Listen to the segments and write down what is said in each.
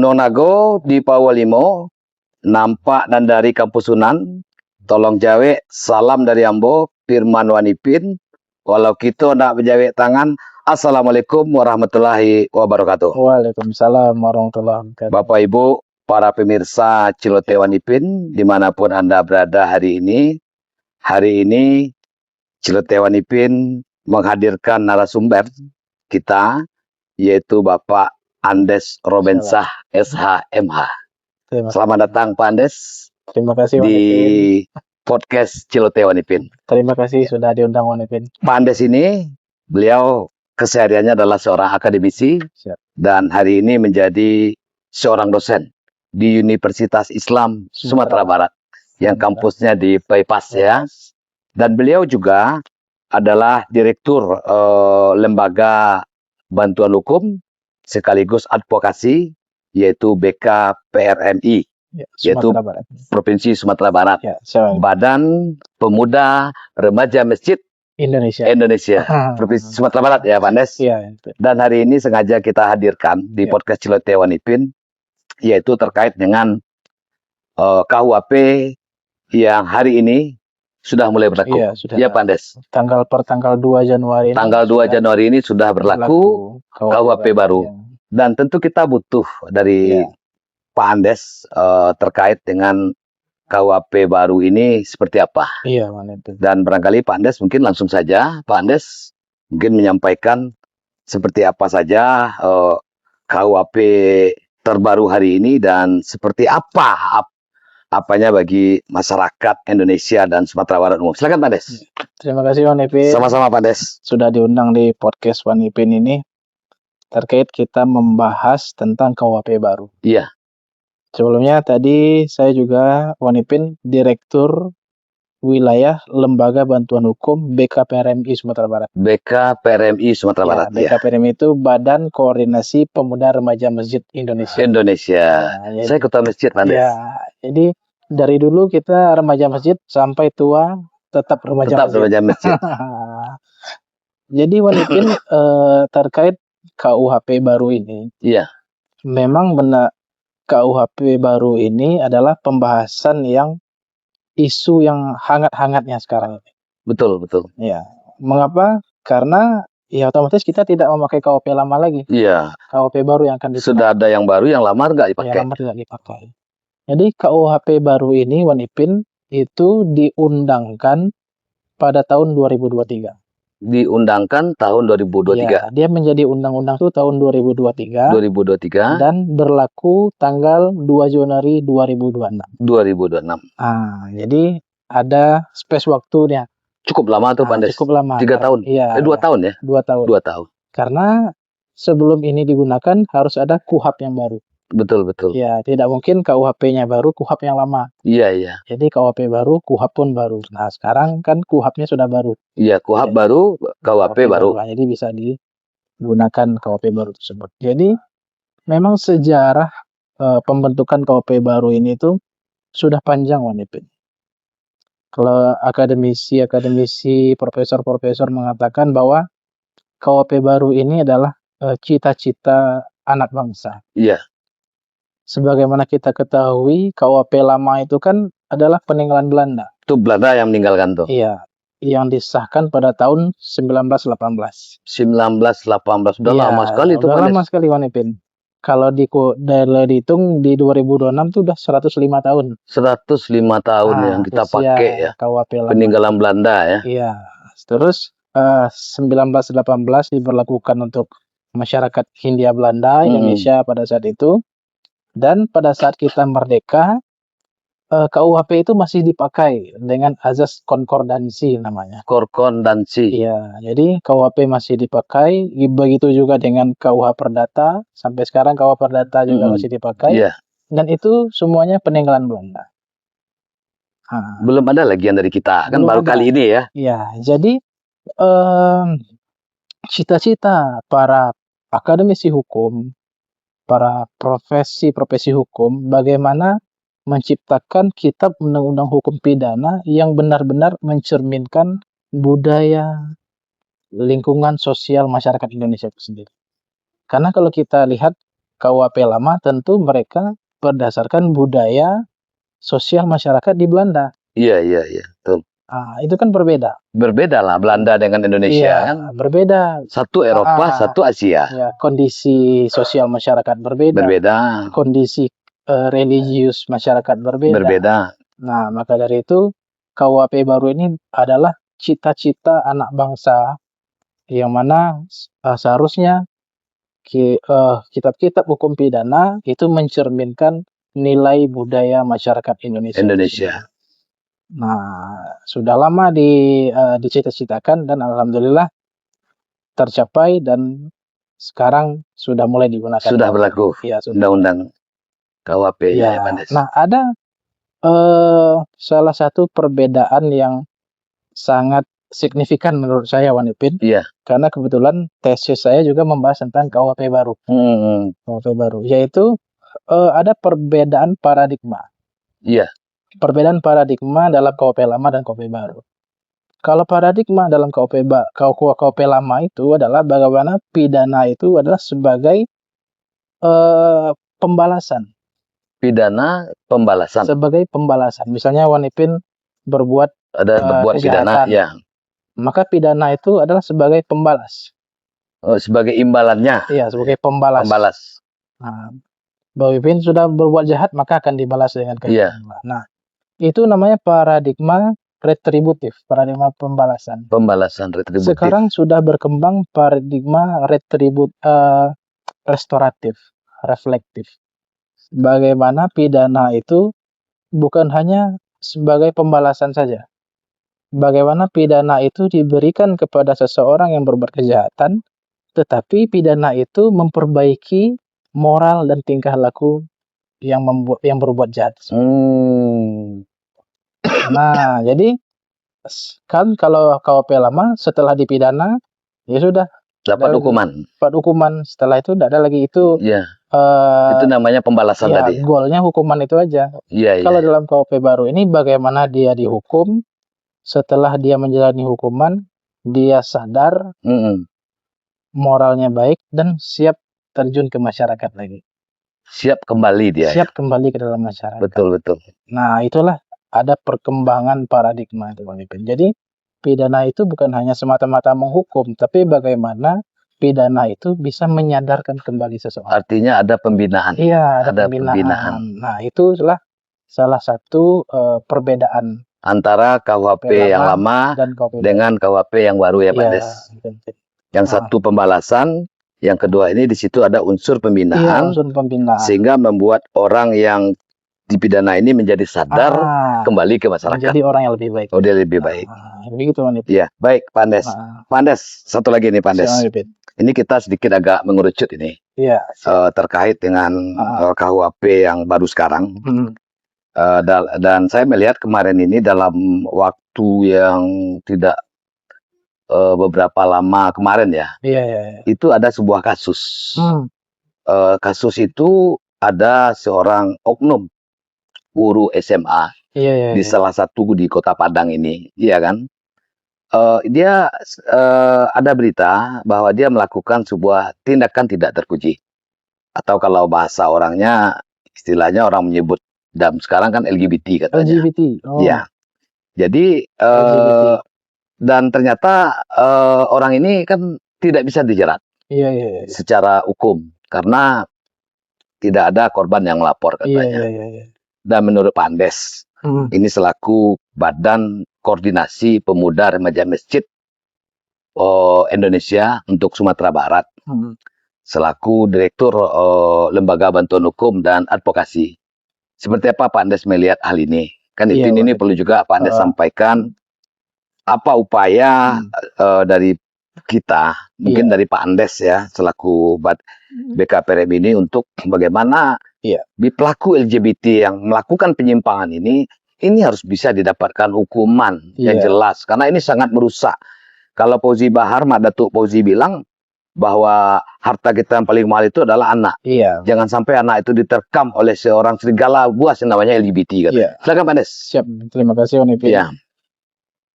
Nonago di Pawalimo, nampak dan dari Kampus Sunan, tolong jawe, salam dari Ambo, Firman Wanipin, walau kita nak berjawe tangan, Assalamualaikum warahmatullahi wabarakatuh. Waalaikumsalam warahmatullahi wabarakatuh. Bapak Ibu, para pemirsa Celoteh Wanipin, dimanapun Anda berada hari ini Celoteh Wanipin menghadirkan narasumber kita, yaitu Bapak Andes Robensah, SHMH. Selamat datang Pak Andes. Terima kasih di Wanipin. Podcast Celoteh Wanipin. Terima kasih sudah diundang Wanipin. Pak Andes ini, beliau kesehariannya adalah seorang akademisi. Siap. Dan hari ini menjadi seorang dosen di Universitas Islam Sumatera Barat yang kampusnya di Bypass ya. Dan beliau juga adalah direktur lembaga bantuan hukum sekaligus advokasi, yaitu BKPRMI, yaitu Provinsi Sumatera Barat. Ya, Badan Pemuda Remaja Masjid Indonesia. Provinsi Sumatera Barat ya Pak Andes. Ya, dan hari ini sengaja kita hadirkan di podcast Celoteh Wanipin, yaitu terkait dengan KUHP yang hari ini sudah mulai berlaku. Iya, sudah. Ya Pak Andes. Tanggal 2 Januari. Tanggal 2 Januari ini sudah berlaku KUHP baru. Ya. Dan tentu kita butuh dari Pak Andes terkait dengan KUHP baru ini seperti apa. Iya, Wanipin. Dan barangkali Pak Andes mungkin langsung saja Pak Andes mungkin menyampaikan seperti apa saja KUHP terbaru hari ini dan seperti apanya bagi masyarakat Indonesia dan Sumatera Barat umum. Silakan Pak Andes. Terima kasih Wanipin. Sama-sama Pak Andes. Sudah diundang di podcast Wanipin ini terkait kita membahas tentang KUHP baru. Iya. Sebelumnya tadi saya juga Wanipin Direktur Wilayah Lembaga Bantuan Hukum BKPRMI Sumatera Barat. BKPRMI Sumatera Barat. BKPRMI itu Badan Koordinasi Pemuda Remaja Masjid Indonesia. Nah, saya ketua masjid Pak Andes. Ya, jadi dari dulu kita remaja masjid sampai tua tetap remaja masjid. Jadi Wanipin terkait KUHP baru ini. Iya. Memang benar KUHP baru ini adalah pembahasan yang isu yang hangat-hangatnya sekarang ini. Betul. Ya. Mengapa? Karena ya otomatis kita tidak memakai KUHP lama lagi. Iya. KUHP baru yang akan dipakai. Sudah ada yang baru, yang lama nggak dipakai. Yang lama tidak dipakai. Jadi KUHP baru ini Wanipin itu diundangkan pada tahun 2023. Diundangkan tahun 2023. Ya, dia menjadi undang-undang itu tahun 2023. Dan berlaku tanggal 2 Januari 2026. Jadi ada space waktunya. Cukup lama tuh Pak Andes. Cukup lama. 3 tahun. Iya. 2 tahun ya? 2 tahun. 2 tahun. Karena sebelum ini digunakan harus ada KUHP yang baru. Betul. Ya, tidak mungkin KUHP-nya baru, KUHP yang lama. Iya. Jadi KUHP baru, KUHP pun baru. Nah, sekarang kan KUHP-nya sudah baru. Iya, KUHP baru, KUHP baru. Jadi bisa digunakan KUHP baru tersebut. Jadi memang sejarah pembentukan KUHP baru ini tuh sudah panjang Wanipin. Kalau akademisi, profesor mengatakan bahwa KUHP baru ini adalah cita-cita anak bangsa. Iya. Sebagaimana kita ketahui, KUHP lama itu kan adalah peninggalan Belanda. Itu Belanda yang meninggalkan tuh? Iya, yang disahkan pada tahun 1918. 1918, sudah lama sekali itu. Sudah lama sekali Wanipin. Kalau dihitung di 2026 itu sudah 105 tahun. 105 tahun yang kita pakai ya. KUHP lama. Peninggalan Belanda ya. Iya. Terus 1918 diberlakukan untuk masyarakat Hindia Belanda, Indonesia pada saat itu. Dan pada saat kita merdeka, KUHP itu masih dipakai dengan azas konkordansi namanya. Konkordansi. Iya, jadi KUHP masih dipakai. Begitu juga dengan KUH Perdata. Sampai sekarang KUH Perdata juga masih dipakai. Iya. Dan itu semuanya peninggalan Belanda. Belum ada lagi yang dari kita, kan baru kali ini ya. Iya, jadi cita-cita para akademisi hukum, para profesi hukum, bagaimana menciptakan kitab undang-undang hukum pidana yang benar-benar mencerminkan budaya, lingkungan sosial masyarakat Indonesia itu sendiri. Karena kalau kita lihat KUHP lama tentu mereka berdasarkan budaya sosial masyarakat di Belanda. Iya. Betul. Itu kan berbeda. Berbeda lah Belanda dengan Indonesia kan. Berbeda. Satu Eropa, satu Asia. Ya, kondisi sosial masyarakat berbeda. Kondisi religius masyarakat berbeda. Nah, maka dari itu KUHP baru ini adalah cita-cita anak bangsa yang mana seharusnya kitab-kitab hukum pidana itu mencerminkan nilai budaya masyarakat Indonesia. Nah, sudah lama dicita-citakan dan alhamdulillah tercapai dan sekarang sudah mulai digunakan. Sudah berlaku. Ya, undang-undang KUHP ya, Pandes. Nah, ada salah satu perbedaan yang sangat signifikan menurut saya, Wan Ipin. Iya. Karena kebetulan tesis saya juga membahas tentang KUHP baru. KUHP baru, yaitu ada perbedaan paradigma. Iya. Perbedaan paradigma dalam KUHP lama dan KUHP baru. Kalau paradigma dalam KUHP lama itu adalah bagaimana pidana itu adalah sebagai pembalasan. Pidana pembalasan. Sebagai pembalasan. Misalnya Wan Ipin berbuat pidana, ya. Maka pidana itu adalah sebagai pembalas. Sebagai imbalannya. Iya, sebagai pembalas. Nah, Bang Ipin sudah berbuat jahat maka akan dibalas dengan kejahatannya. Iya. Nah, itu namanya paradigma retributif, paradigma pembalasan. Pembalasan retributif. Sekarang sudah berkembang paradigma restoratif, reflektif. Bagaimana pidana itu bukan hanya sebagai pembalasan saja. Bagaimana pidana itu diberikan kepada seseorang yang berbuat kejahatan, tetapi pidana itu memperbaiki moral dan tingkah laku yang berbuat jahat. Nah, jadi kan kalau KUHP lama setelah dipidana ya sudah dapat hukuman. Setelah itu tidak ada lagi itu. Iya. Itu namanya pembalasan tadi. Goalnya hukuman itu aja. Iya. Kalau dalam KUHP baru ini bagaimana dia dihukum, setelah dia menjalani hukuman dia sadar, moralnya baik dan siap terjun ke masyarakat lagi. Siap kembali dia. Siap kembali ke dalam masyarakat. Betul. Nah, itulah ada perkembangan paradigma itu, Bang Ipin. Jadi pidana itu bukan hanya semata-mata menghukum, tapi bagaimana pidana itu bisa menyadarkan kembali seseorang. Artinya ada pembinaan. Iya, ada pembinaan. Nah, itulah salah satu perbedaan antara KUHP yang lama dengan KUHP yang baru ya, Pak Des. Yang satu pembalasan, yang kedua ini di situ ada unsur pembinaan. Unsur pembinaan. Sehingga membuat orang yang dipidana ini menjadi sadar kembali ke masyarakat. Menjadi orang yang lebih baik. Dia lebih baik. Begitu, Pak. Iya, baik, Pak Andes. Pak Andes, satu lagi nih, Pak Andes. Ini kita sedikit agak mengerucut ini. Iya. Terkait dengan KUHP yang baru sekarang. Dan saya melihat kemarin ini dalam waktu yang tidak beberapa lama kemarin ya. Iya. Itu ada sebuah kasus. Kasus itu ada seorang oknum guru SMA di salah satu di Kota Padang ini, iya kan? Dia ada berita bahwa dia melakukan sebuah tindakan tidak terpuji, atau kalau bahasa orangnya, istilahnya orang menyebut dan sekarang kan LGBT katanya. LGBT. Ya. Jadi dan ternyata orang ini kan tidak bisa dijerat. Iya. Secara hukum karena tidak ada korban yang lapor katanya. Iya. Dan menurut Pak Andes, ini selaku Badan Koordinasi Pemuda Remaja Masjid Indonesia untuk Sumatera Barat, selaku Direktur Lembaga Bantuan Hukum dan Advokasi. Seperti apa Pak Andes melihat hal ini? Kan ini perlu juga Pak Andes sampaikan apa upaya dari kita, mungkin dari Pak Andes ya, selaku BKPRM ini untuk bagaimana pelaku LGBT yang melakukan penyimpangan ini harus bisa didapatkan hukuman yang jelas, karena ini sangat merusak. Kalau Fauzi Bahar, Datuk Fauzi bilang bahwa harta kita yang paling mahal itu adalah anak. Jangan sampai anak itu diterkam oleh seorang serigala buas yang namanya LGBT. Silakan Pak Andes. Siap, terima kasih Wan Ipin.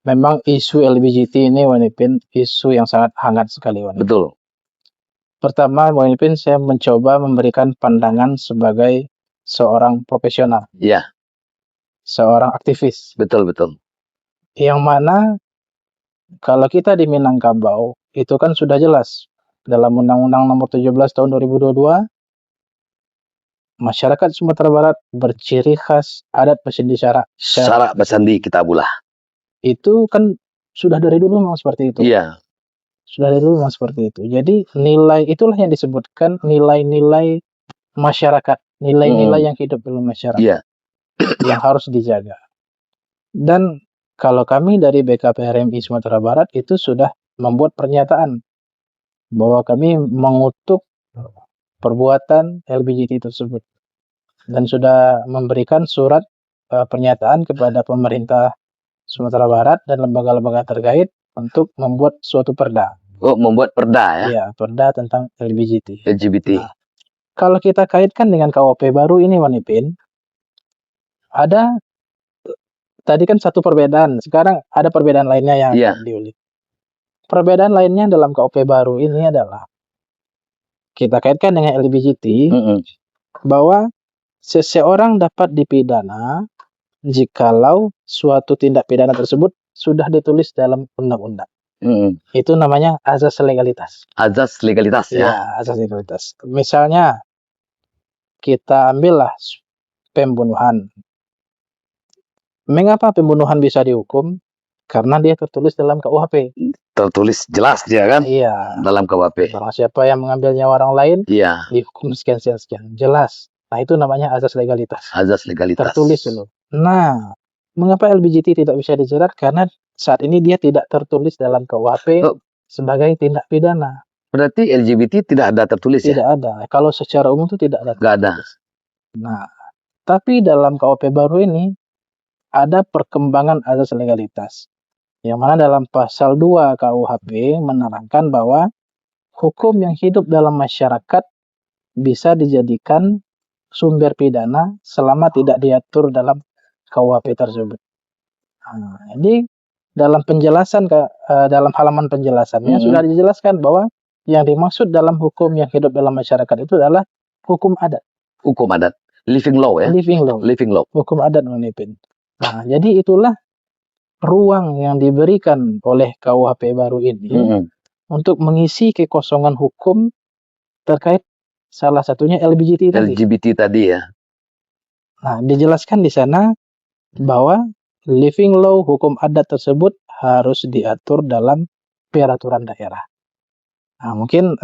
Memang isu LGBT ini Wan Ipin, isu yang sangat hangat sekali Wan Ipin. Betul. Pertama, Bang Ipin, saya mencoba memberikan pandangan sebagai seorang profesional, Iya, seorang aktivis, betul betul. yang mana kalau kita di Minangkabau, itu kan sudah jelas dalam Undang-Undang Nomor 17 Tahun 2022, masyarakat Sumatera Barat berciri khas adat bersandi syarak. Syarak bersandi kita bulah. Itu kan sudah dari dulu memang seperti itu. Iya, Sudah dari dulu memang seperti itu. Jadi nilai itulah yang disebutkan nilai-nilai masyarakat, nilai-nilai yang hidup dalam masyarakat iya. yang harus dijaga. Dan kalau kami dari BKPRMI Sumatera Barat itu sudah membuat pernyataan bahwa kami mengutuk perbuatan LGBT tersebut dan sudah memberikan surat pernyataan kepada pemerintah Sumatera Barat dan lembaga-lembaga terkait untuk membuat suatu perda. Oh, membuat perda ya, Ya, perda tentang LGBT. LGBT. Nah, kalau kita kaitkan dengan KUHP baru ini, Wan Ipin, ada tadi kan satu perbedaan, sekarang ada perbedaan lainnya yang Iya. akan diulik. Perbedaan lainnya dalam KUHP baru ini adalah kita kaitkan dengan LGBT bahwa seseorang dapat dipidana jikalau suatu tindak pidana tersebut sudah ditulis dalam undang-undang. Itu namanya azas legalitas. Azas legalitas ya. Ya, azas legalitas. Misalnya kita ambillah pembunuhan. Mengapa pembunuhan bisa dihukum? Karena dia tertulis dalam KUHP. Tertulis jelas dia kan Iya. dalam KUHP. Barang siapa yang mengambil nyawa orang lain, Iya, dihukum sekian. Jelas. Nah, itu namanya azas legalitas. azas legalitas. Tertulis dulu. Nah, mengapa LGBT tidak bisa dijerat? Karena saat ini dia tidak tertulis dalam KUHP sebagai tindak pidana. Berarti LGBT tidak ada tertulis ya? Tidak ada. Kalau secara umum itu tidak ada. Nggak ada. Nah, tapi dalam KUHP baru ini ada perkembangan azas legalitas. Yang mana dalam pasal 2 KUHP menerangkan bahwa hukum yang hidup dalam masyarakat bisa dijadikan sumber pidana selama tidak diatur dalam KUHP tersebut. Nah, jadi dalam penjelasan dalam halaman penjelasannya sudah dijelaskan bahwa yang dimaksud dalam hukum yang hidup dalam masyarakat itu adalah hukum adat. Hukum adat. Living law ya? Living law. Living law. Hukum adat, Bang Ipin. Nah, jadi itulah ruang yang diberikan oleh KUHP baru ini untuk mengisi kekosongan hukum terkait salah satunya LGBT tadi. LGBT tadi ya. Nah, dijelaskan di sana bahwa living law hukum adat tersebut harus diatur dalam peraturan daerah. Nah, mungkin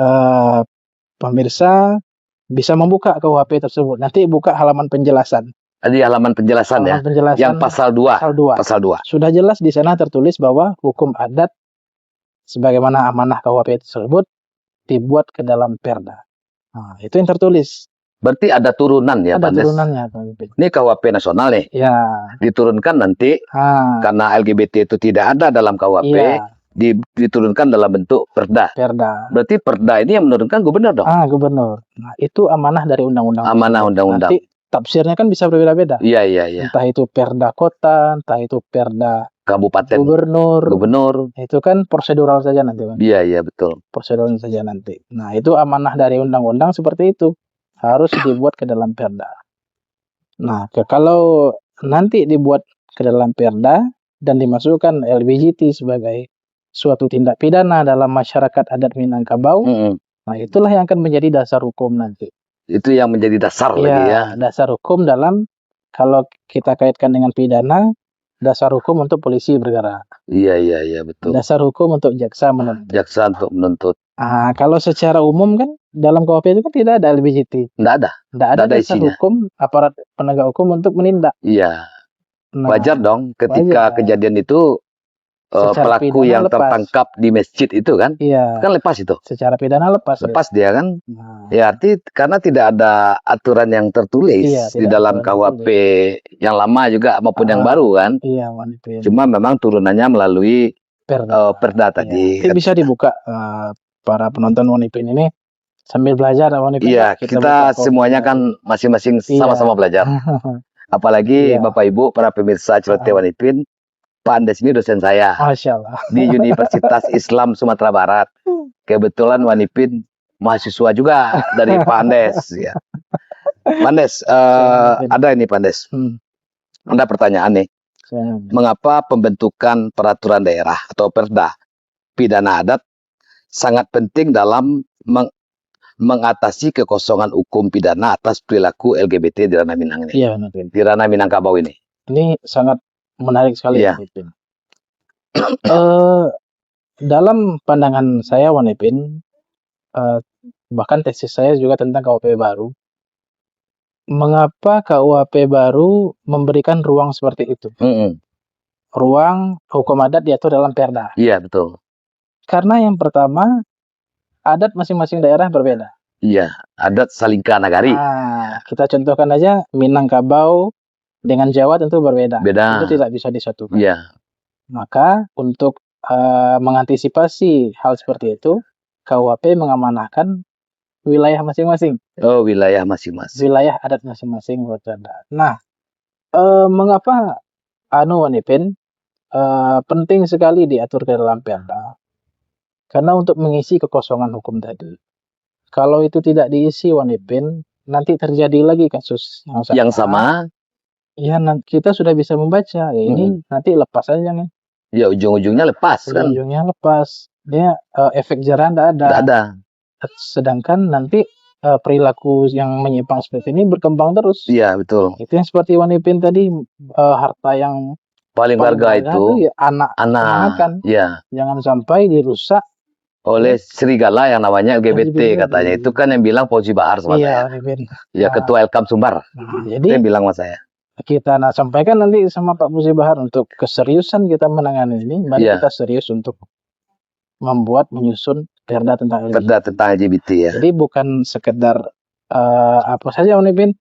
pemirsa bisa membuka KUHP tersebut. Nanti buka halaman penjelasan. Di halaman penjelasan ya. Penjelasan Yang pasal 2. Pasal 2. Sudah jelas di sana tertulis bahwa hukum adat sebagaimana amanah KUHP tersebut dibuat ke dalam perda. Nah, itu yang tertulis. Berarti ada turunan ya, Ada Pak Des? turunannya, Pak Ipin. Ini KUHP nasional nih. Ya. Diturunkan nanti karena LGBT itu tidak ada dalam KUHP, diturunkan dalam bentuk perda. Perda. Berarti perda ini yang menurunkan gubernur dong? Gubernur. Nah, itu amanah dari undang-undang. Amanah undang-undang. Nanti tafsirnya kan bisa berbeda-beda. Iya. Entah itu perda kota, entah itu perda kabupaten, gubernur. Itu kan prosedural saja nanti, Bang. Iya, betul. Prosedural saja nanti. Nah, itu amanah dari undang-undang seperti itu. Harus dibuat ke dalam perda. Nah, kalau nanti dibuat ke dalam perda dan dimasukkan LGBT sebagai suatu tindak pidana dalam masyarakat adat Minangkabau, nah itulah yang akan menjadi dasar hukum nanti. Itu yang menjadi dasar lagi ya. Dasar hukum dalam, kalau kita kaitkan dengan pidana, dasar hukum untuk polisi bergerak. Iya, betul. Dasar hukum untuk jaksa menuntut. Jaksa untuk menuntut. Kalau secara umum kan dalam KUHP itu kan tidak ada LGBT. Tidak ada dasar isinya. Hukum aparat penegak hukum untuk menindak. Iya. Nah, wajar dong ketika kejadian itu pelaku yang tertangkap di masjid itu kan, kan lepas itu. Secara pidana lepas dia kan. Ya arti karena tidak ada aturan yang tertulis di dalam KUHP yang lama juga maupun yang baru kan. Cuma memang turunannya melalui perda tadi. Itu bisa dibuka para penonton Wan Ipin ini sambil belajar Wan Ipin. Iya, kita semuanya kan masing-masing sama-sama belajar. Apalagi Bapak Ibu para pemirsa Celoteh Wan Ipin, Pak Andes ini dosen saya. Masya Allah. Di Universitas Islam Sumatera Barat. Kebetulan Wan Ipin mahasiswa juga dari Pak Andes ya. Pak Andes, ada ini Pak Andes. Ada pertanyaan nih. Mengapa pembentukan peraturan daerah atau perda pidana adat sangat penting dalam mengatasi kekosongan hukum pidana atas perilaku LGBT di ranah Minang ini? Iya, benar. Di ranah Minangkabau ini. Ini sangat menarik sekali. Iya. Dalam pandangan saya, Wanipin, bahkan tesis saya juga tentang KUHP baru. Mengapa KUHP baru memberikan ruang seperti itu? Ruang hukum adat diatur dalam perda. Iya, betul. Karena yang pertama, adat masing-masing daerah berbeda. Iya, adat Salingka Nagari. Kita contohkan aja Minangkabau dengan Jawa tentu berbeda. Beda. Itu tidak bisa disatukan. Iya. Maka untuk mengantisipasi hal seperti itu, KUHP mengamanahkan wilayah masing-masing. Oh, wilayah masing-masing. Wilayah adat masing-masing berada. Nah, mengapa Wanipin penting sekali diatur ke dalam perda? Karena untuk mengisi kekosongan hukum tadi. Kalau itu tidak diisi, Wanipin, nanti terjadi lagi kasus yang sama. Ya, kita sudah bisa membaca. Ya, ini nanti lepas aja nih. Ya, ujung-ujungnya lepas kan? Ujungnya lepas. Dia efek jerah tidak ada. Tidak ada. Sedangkan nanti perilaku yang menyimpang seperti ini berkembang terus. Iya, betul. Itu yang seperti Wanipin tadi, harta yang paling berharga itu ya, anak. Kan? Ya. Jangan sampai dirusak oleh serigala yang namanya LGBT katanya. Itu kan yang bilang Fauzi Bahar sama saya. Ya, Ketua Elkam Sumbar. Jadi itu yang bilang sama saya. Kita sampaikan nanti sama Pak Fauzi Bahar untuk keseriusan kita menangani ini. Mari kita serius untuk menyusun perda tentang LGBT. Perda tentang LGBT ya. Jadi bukan sekedar apa saja Wanipin.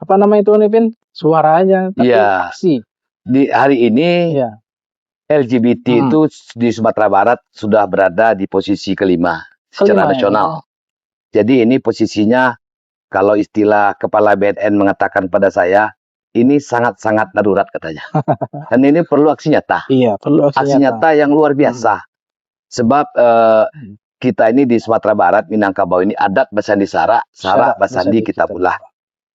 Apa nama itu Wanipin? Suara aja, tapi aksi. Di hari ini LGBT itu di Sumatera Barat sudah berada di posisi kelima secara nasional. Jadi ini posisinya, kalau istilah Kepala BNN mengatakan pada saya, ini sangat-sangat darurat katanya. Dan ini perlu aksi nyata. Iya, perlu aksi nyata yang luar biasa. Sebab kita ini di Sumatera Barat, Minangkabau ini adat Basandi Sara, Sara Basandi Kitabullah.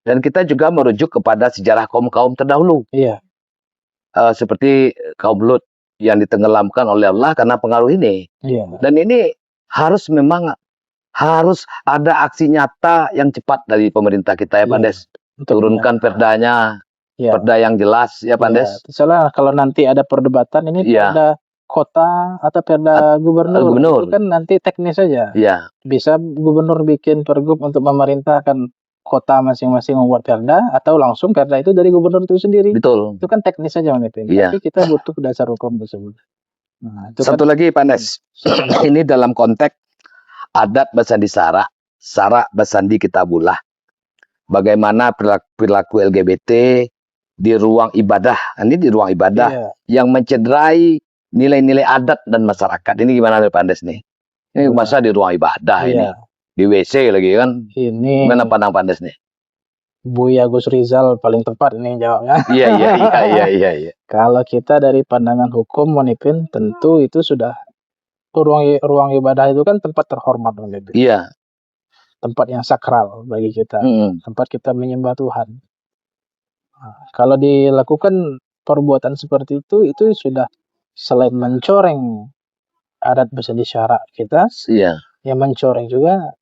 Dan kita juga merujuk kepada sejarah kaum-kaum terdahulu. Iya. Seperti kaum Lut yang ditenggelamkan oleh Allah karena pengaruh ini. Iya. Dan ini harus ada aksi nyata yang cepat dari pemerintah kita ya Pak Des. Turunkan perdanya, perda yang jelas ya Pak Des. Soalnya kalau nanti ada perdebatan ini perda kota atau perda gubernur itu kan nanti teknis saja. Iya. Bisa gubernur bikin pergub untuk memerintahkan kota masing-masing membuat perda, atau langsung perda itu dari gubernur itu sendiri. Betul. Itu kan teknis saja Wanipin. Tapi kita butuh dasar hukum tersebut. Nah, satu lagi Pak Nes, ini dalam konteks adat Basandi Sara, Sara Basandi Kitabullah. Bagaimana perilaku LGBT di ruang ibadah, ini di ruang ibadah yang mencederai nilai-nilai adat dan masyarakat. Ini gimana Pak Nes nih? Ini masa di ruang ibadah ini. Di WC lagi kan? Ini gimana pandang Pak Nes nih? Buya Gus Rizal paling tepat ini jawabnya. Iya. Kalau kita dari pandangan hukum Wanipin, tentu itu sudah ruang ibadah itu kan tempat terhormat Wanipin. Iya. Tempat yang sakral bagi kita. Tempat kita menyembah Tuhan. Nah, kalau dilakukan perbuatan seperti itu sudah selain mencoreng adat Basandi Sara kita, yang mencoreng juga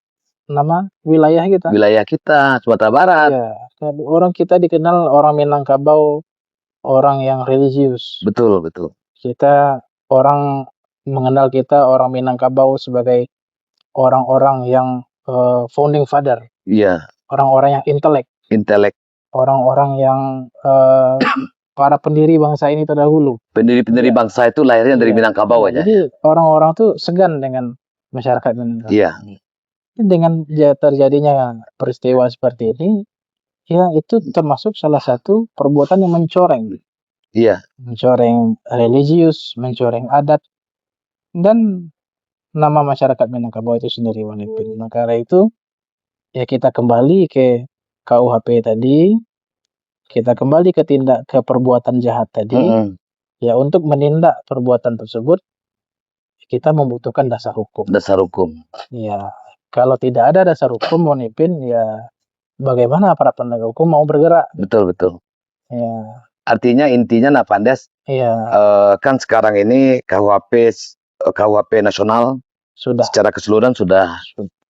nama wilayah kita. Wilayah kita, Sumatera Barat. Iya. Orang kita dikenal orang Minangkabau, orang yang religius. Betul. Orang mengenal kita orang Minangkabau sebagai orang-orang yang founding father. Iya. Orang-orang yang intelek. Orang-orang yang para pendiri bangsa ini terdahulu. Pendiri bangsa itu lahirnya dari Minangkabau aja. Jadi orang-orang tuh segan dengan masyarakat Minangkabau. Iya. Dengan terjadinya peristiwa seperti ini, ya itu termasuk salah satu perbuatan yang mencoreng. Iya. Mencoreng religius, mencoreng adat, dan nama masyarakat Minangkabau itu sendiri Wanipin. Nah, karena itu, ya kita kembali ke KUHP tadi, kita kembali ke perbuatan jahat tadi, ya untuk menindak perbuatan tersebut, kita membutuhkan dasar hukum. Dasar hukum. Ya. Kalau tidak ada dasar hukum, Wan Ipin, ya bagaimana aparat penegak hukum mau bergerak? Betul, betul. Ya, Artinya intinya Pak Andes, iya, kan sekarang ini KUHP nasional sudah secara keseluruhan sudah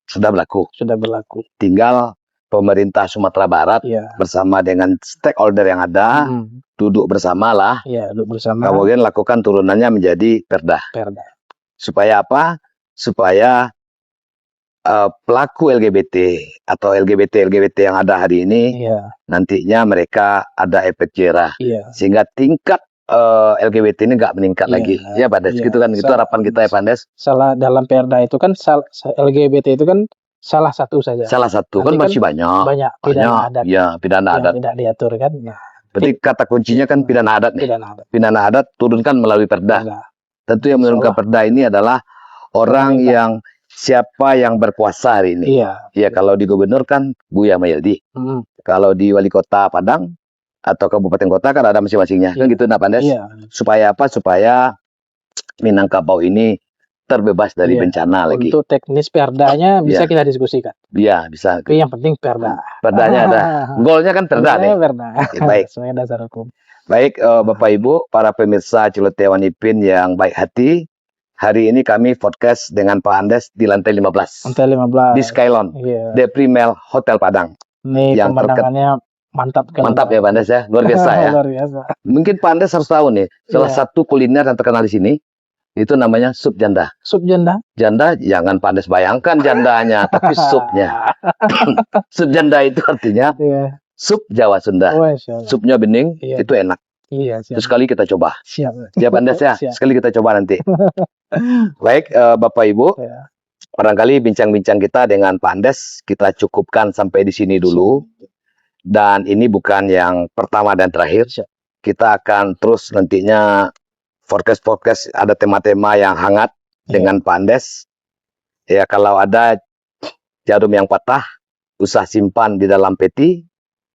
berlaku. berlaku. Tinggal pemerintah Sumatera Barat Iya. bersama dengan stakeholder yang ada duduk bersama lah, Iya, duduk bersama. kemudian lakukan turunannya menjadi perda. Supaya apa? Supaya pelaku LGBT atau LGBT yang ada hari ini, Iya, nantinya mereka ada efek jerah, iya. sehingga tingkat LGBT ini nggak meningkat Iya, lagi. Ya, Pak Andes, iya. gitu kan? Itu harapan kita ya, Pak Andes. Salah dalam perda itu kan LGBT itu kan salah satu saja. Salah satu, kan Nanti masih banyak. Banyak pidana adat Ya, pidana yang adat. tidak diatur kan. Nah, Berarti kata kuncinya kan pidana adat nih. pidana adat. Pidana adat turunkan melalui perda. Tentu yang menurunkan Insyaallah. perda ini adalah orang Pemerintah. yang siapa yang berkuasa hari ini. Iya. Ya, kalau di gubernur kan Buya Mayildi. Kalau di wali kota Padang atau kabupaten kota kan ada masing-masingnya. Kan Iya. gitu, Pak Andes. Iya. Supaya apa? Supaya Minangkabau ini terbebas dari bencana lagi. Untuk teknis perdanya bisa kita diskusikan. Iya, bisa. Tapi yang penting perda. Perdanya ada. Golnya kan perda nih. Perda. Ya, baik. Sesuai dasar hukum. Baik, Bapak Ibu, para pemirsa Celoteh Wan Ipin yang baik hati. Hari ini kami podcast dengan Pak Andes di lantai 15. Lantai 15. Di Skylon. Iya. The Primel Hotel Padang. Ini yang pemandangannya mantap kan. Mantap ya Pak Andes ya, luar biasa ya. Luar biasa. Mungkin Pak Andes harus tahu nih, salah satu kuliner yang terkenal di sini itu namanya sup janda. Sup janda? Janda, jangan Pak Andes bayangkan jandanya, tapi supnya. Sup janda itu artinya sup Jawa Sunda. Supnya bening, itu enak. Iya, siap. Terus sekali kita coba. Siap. Ya Pak Andes ya, sekali kita coba nanti. Baik, Bapak Ibu. Barangkali bincang-bincang kita dengan Pak Andes kita cukupkan sampai di sini dulu. Dan ini bukan yang pertama dan terakhir. Kita akan terus nantinya podcast ada tema-tema yang hangat dengan Pak Andes. Ya, kalau ada jarum yang patah, usah simpan di dalam peti.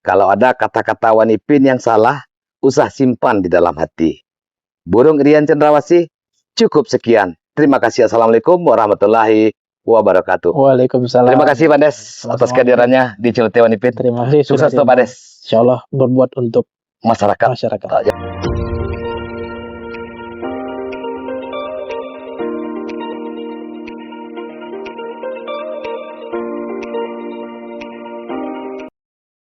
Kalau ada kata-kata Wan Ipin yang salah, usah simpan di dalam hati. Burung Rian Cendrawasih, cukup sekian. Terima kasih. Assalamualaikum warahmatullahi wabarakatuh. Waalaikumsalam. Terima kasih Pak Andes atas kehadirannya di Celoteh Wan Ipin. Terima kasih. Sukses Pak Andes. Insyaallah berbuat untuk masyarakat.